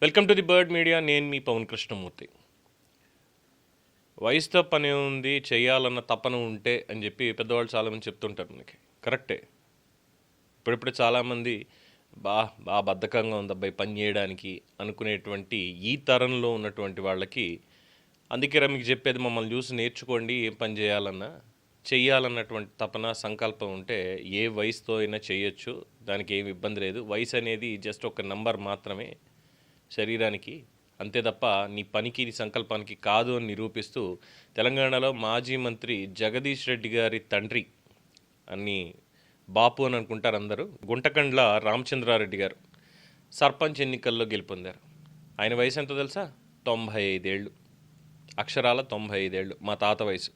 Welcome to the bird media. నేను మీ పవన్ కృష్ణమూర్తి. వయసుతో పని ఉంది, చేయాలన్న తపన ఉంటే అని చెప్పి పెద్దవాళ్ళు చాలామంది చెప్తుంటారు మనకి. కరెక్టే. ఇప్పుడిప్పుడు చాలామంది బా బద్ధకంగా ఉంది అబ్బాయి పని చేయడానికి అనుకునేటువంటి ఈ తరంలో ఉన్నటువంటి వాళ్ళకి అందుకే మీకు చెప్పేది, మమ్మల్ని చూసి నేర్చుకోండి. ఏం పని చేయాలన్నా చెయ్యాలన్నటువంటి తపన సంకల్పం ఉంటే ఏ వయసుతో అయినా చేయొచ్చు. దానికి ఏమి ఇబ్బంది లేదు. వయసు అనేది జస్ట్ ఒక నంబర్ మాత్రమే శరీరానికి, అంతే తప్ప నీ పనికి నీ సంకల్పానికి కాదు అని నిరూపిస్తూ తెలంగాణలో మాజీ మంత్రి జగదీష్ రెడ్డి గారి తండ్రి అని బాపు అని అనుకుంటారు అందరూ, గుంటకండ్ల రామచంద్రారెడ్డి గారు సర్పంచ్ ఎన్నికల్లో గెలుపొందారు. ఆయన వయసు ఎంతో తెలుసా? 95 ఏళ్ళు. అక్షరాల 95 ఏళ్ళు. మా తాత వయసు.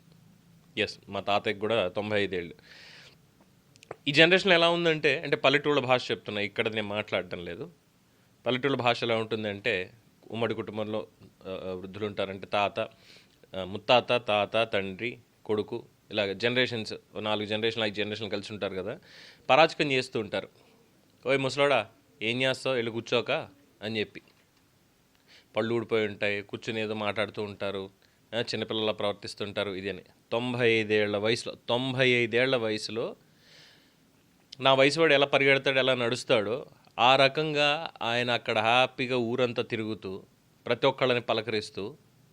ఎస్, మా తాతయ్యకి కూడా 95 ఏళ్ళు. ఈ జనరేషన్లో ఎలా ఉందంటే, పల్లెటూళ్ళ భాష చెప్తున్నా, ఇక్కడ నేను మాట్లాడటం లేదు. పల్లెటూళ్ళ భాష ఎలా ఉంటుందంటే, ఉమ్మడి కుటుంబంలో వృద్ధులు ఉంటారంటే తాత, ముత్తాత, తాత, తండ్రి, కొడుకు, ఇలాగ జనరేషన్స్ 4 జనరేషన్లు 5 జనరేషన్లు కలిసి ఉంటారు కదా. పరాచకం చేస్తూ ఉంటారు. ఓయ్ ముసలోడా, ఏం చేస్తావు, వెళ్ళి కూర్చోక అని చెప్పి. పళ్ళు ఊడిపోయి ఉంటాయి, కూర్చుని ఏదో మాట్లాడుతూ ఉంటారు, చిన్నపిల్లలా ప్రవర్తిస్తుంటారు. ఇది అని 95 ఏళ్ల వయసులో 95 ఏళ్ల వయసులో నా వయసు వాడు ఎలా పరిగెడతాడు, ఎలా నడుస్తాడో ఆ రకంగా ఆయన అక్కడ హ్యాపీగా ఊరంతా తిరుగుతూ ప్రతి ఒక్కళ్ళని పలకరిస్తూ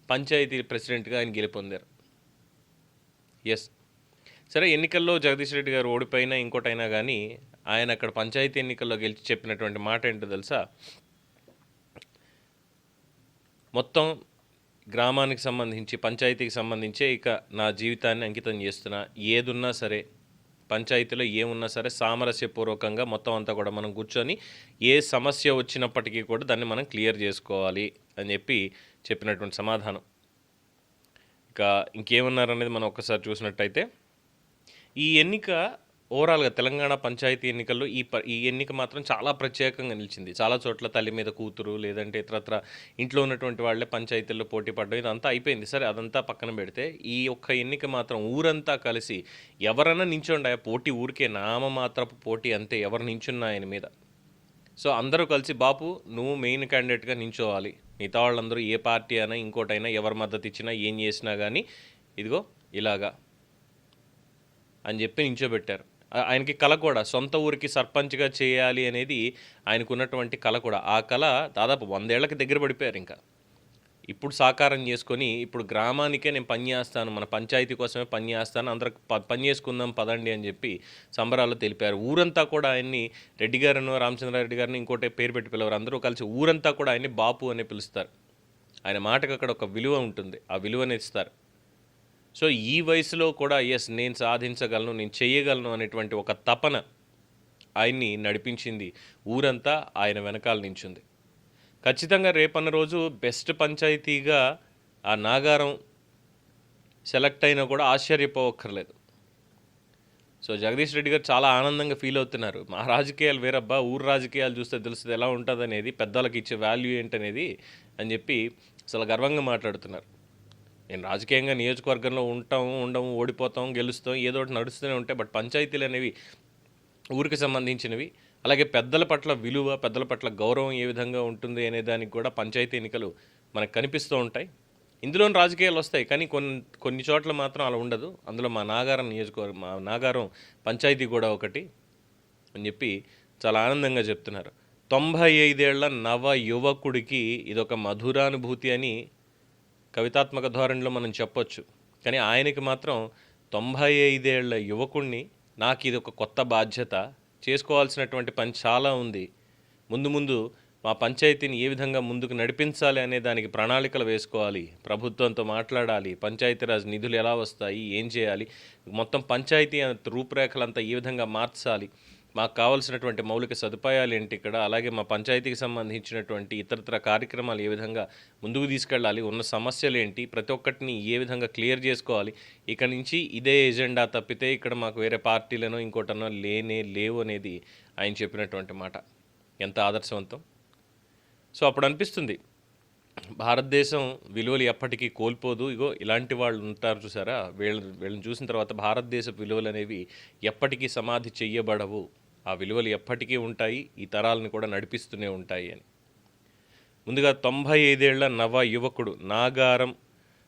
పంచాయతీ ప్రెసిడెంట్గా ఆయన గెలుపొందారు. ఎస్, సరే, ఎన్నికల్లో జగదీష్ రెడ్డి గారు ఓడిపోయినా ఇంకోటైనా కానీ ఆయన అక్కడ పంచాయతీ ఎన్నికల్లో గెలిచి చెప్పినటువంటి మాట ఏంటో తెలుసా? మొత్తం గ్రామానికి సంబంధించి, పంచాయతీకి సంబంధించే ఇక నా జీవితాన్ని అంకితం చేస్తున్నా. ఏదున్నా సరే, పంచాయతీలో ఏమున్నా సరే సామరస్యపూర్వకంగా మొత్తం అంతా కూడా మనం కూర్చొని ఏ సమస్య వచ్చినప్పటికీ కూడా దాన్ని మనం క్లియర్ చేసుకోవాలి అని చెప్పినటువంటి సమాధానం. ఇక ఇంకేమన్నారనేది మనం ఒక్కసారి చూసినట్టయితే, ఈ ఎన్నిక ఓవరాల్గా తెలంగాణ పంచాయతీ ఎన్నికల్లో ఈ ఎన్నిక మాత్రం చాలా ప్రత్యేకంగా నిలిచింది. చాలా చోట్ల తల్లి మీద కూతురు, లేదంటే ఇతరత్ర ఇంట్లో ఉన్నటువంటి వాళ్ళే పంచాయతీల్లో పోటీ పడడం, ఇదంతా అయిపోయింది. సరే, అదంతా పక్కన పెడితే ఈ ఒక్క ఎన్నిక మాత్రం ఊరంతా కలిసి ఎవరైనా నించోండి, పోటీ ఊరికే నామమాత్రపు పోటీ అంతే, ఎవరు నించున్నా ఆయన మీద. సో అందరూ కలిసి, బాపు నువ్వు మెయిన్ క్యాండిడేట్గా నించోవాలి, మిగతా వాళ్ళందరూ ఏ పార్టీ అయినా ఇంకోటైనా ఎవరు మద్దతు ఇచ్చినా ఏం చేసినా కానీ ఇదిగో ఇలాగా అని చెప్పి నించోబెట్టారు. ఆయనకి కళ కూడా, సొంత ఊరికి సర్పంచ్గా చేయాలి అనేది ఆయనకున్నటువంటి కళ కూడా. ఆ కళ దాదాపు 100 ఏళ్ళకి దగ్గర పడిపోయారు. ఇంకా ఇప్పుడు సాకారం చేసుకొని, ఇప్పుడు గ్రామానికే నేను పని చేస్తాను, మన పంచాయతీ కోసమే పని చేస్తాను, అందరూ పని చేసుకుందాం పదండి అని చెప్పి సంబరాల్లో తెలిపారు. ఊరంతా కూడా ఆయన్ని రెడ్డి గారిను, రామచంద్రారెడ్డి గారిని ఇంకోటి పేరు పెట్టి పిలవరు. అందరూ కలిసి ఊరంతా కూడా ఆయన్ని బాపు అని పిలుస్తారు. ఆయన మాటకు అక్కడ ఒక విలువ ఉంటుంది, ఆ విలువని ఇస్తారు. సో ఈ వయసులో కూడా ఎస్, నేను సాధించగలను, నేను చేయగలను అనేటువంటి ఒక తపన ఆయన్ని నడిపించింది. ఊరంతా ఆయన వెనకాల నించుంది. ఖచ్చితంగా రేపన్న రోజు బెస్ట్ పంచాయతీగా ఆ నాగారం సెలెక్ట్ అయినా కూడా ఆశ్చర్యపోవక్కర్లేదు. సో జగదీష్ రెడ్డి గారు చాలా ఆనందంగా ఫీల్ అవుతున్నారు. మా రాజకీయాలు వేరబ్బా, ఊరు రాజకీయాలు చూస్తే తెలుస్తుంది ఎలా ఉంటుంది అనేది, పెద్దలకు ఇచ్చే వాల్యూ ఏంటనేది అని చెప్పి అసలు గర్వంగా మాట్లాడుతున్నారు. నేను రాజకీయంగా నియోజకవర్గంలో ఉండము, ఓడిపోతాం, గెలుస్తాం, ఏదో ఒకటి నడుస్తూనే ఉంటాయి. బట్ పంచాయతీలు అనేవి ఊరికి సంబంధించినవి. అలాగే పెద్దల పట్ల విలువ, పెద్దల పట్ల గౌరవం ఏ విధంగా ఉంటుంది అనే దానికి కూడా పంచాయతీ ఎన్నికలు మనకు కనిపిస్తూ ఉంటాయి. ఇందులోని రాజకీయాలు వస్తాయి, కానీ కొన్ని చోట్ల మాత్రం అలా ఉండదు. అందులో మా నాగారం నియోజకవర్గం, మా నాగారం పంచాయతీ కూడా ఒకటి అని చెప్పి చాలా ఆనందంగా చెప్తున్నారు. 95 ఏళ్ల నవ యువకుడికి ఇదొక మధురానుభూతి అని కవితాత్మక ధోరణిలో మనం చెప్పొచ్చు. కానీ ఆయనకి మాత్రం 95 ఏళ్ల యువకుడిని, నాకు ఇది ఒక కొత్త బాధ్యత, చేసుకోవాల్సినటువంటి పని చాలా ఉంది, ముందు మా పంచాయతీని ఏ విధంగా ముందుకు నడిపించాలి అనే దానికి ప్రణాళికలు వేసుకోవాలి, ప్రభుత్వంతో మాట్లాడాలి, పంచాయతీరాజ్ నిధులు ఎలా వస్తాయి, ఏం చేయాలి, మొత్తం పంచాయతీ రూపురేఖలంతా ఏ విధంగా మార్చాలి, మాకు కావాల్సినటువంటి మౌలిక సదుపాయాలు ఏంటి ఇక్కడ, అలాగే మా పంచాయతీకి సంబంధించినటువంటి ఇతరత్ర కార్యక్రమాలు ఏ విధంగా ముందుకు తీసుకెళ్ళాలి, ఉన్న సమస్యలు ఏంటి, ప్రతి ఒక్కటిని ఏ విధంగా క్లియర్ చేసుకోవాలి, ఇక నుంచి ఇదే ఎజెండా తప్పితే ఇక్కడ మాకు వేరే పార్టీలనో ఇంకోటనో లేవు అనేది ఆయన చెప్పినటువంటి మాట. ఎంత ఆదర్శవంతం. సో అప్పుడు అనిపిస్తుంది, భారతదేశం విలువలు ఎప్పటికీ కోల్పోదు. ఇగో ఇలాంటి వాళ్ళు ఉంటారు చూసారా, వీళ్ళని చూసిన తర్వాత భారతదేశ విలువలు అనేవి ఎప్పటికీ సమాధి చెయ్యబడవు, ఆ విలువలు ఎప్పటికీ ఉంటాయి, ఈ తరాలను కూడా నడిపిస్తూనే ఉంటాయి అని. ముందుగా 95 ఏళ్ల నవ యువకుడు నాగారం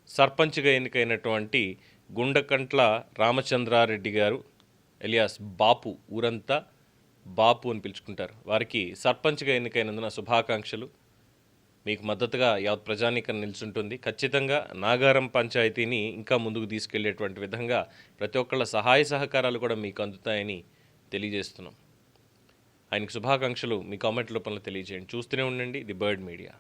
సర్పంచ్గా ఎన్నికైనటువంటి గుండకంట్ల రామచంద్రారెడ్డి గారు ఎలియాస్ బాపు, ఊరంతా బాపు అని పిలుచుకుంటారు. వారికి సర్పంచ్గా ఎన్నికైనందున శుభాకాంక్షలు. మీకు మద్దతుగా యావత్ ప్రజానీకం నిల్చుంటుంది. ఖచ్చితంగా నాగారం పంచాయతీని ఇంకా ముందుకు తీసుకెళ్లేటువంటి విధంగా ప్రతి ఒక్కళ్ళ సహాయ సహకారాలు కూడా మీకు అందుతాయని తెలియజేస్తున్నాం. ఆయనకు శుభాకాంక్షలు మీ కామెంట్ రూపంలో తెలియజేయండి. చూస్తూనే ఉండండి ది బర్డ్ మీడియా.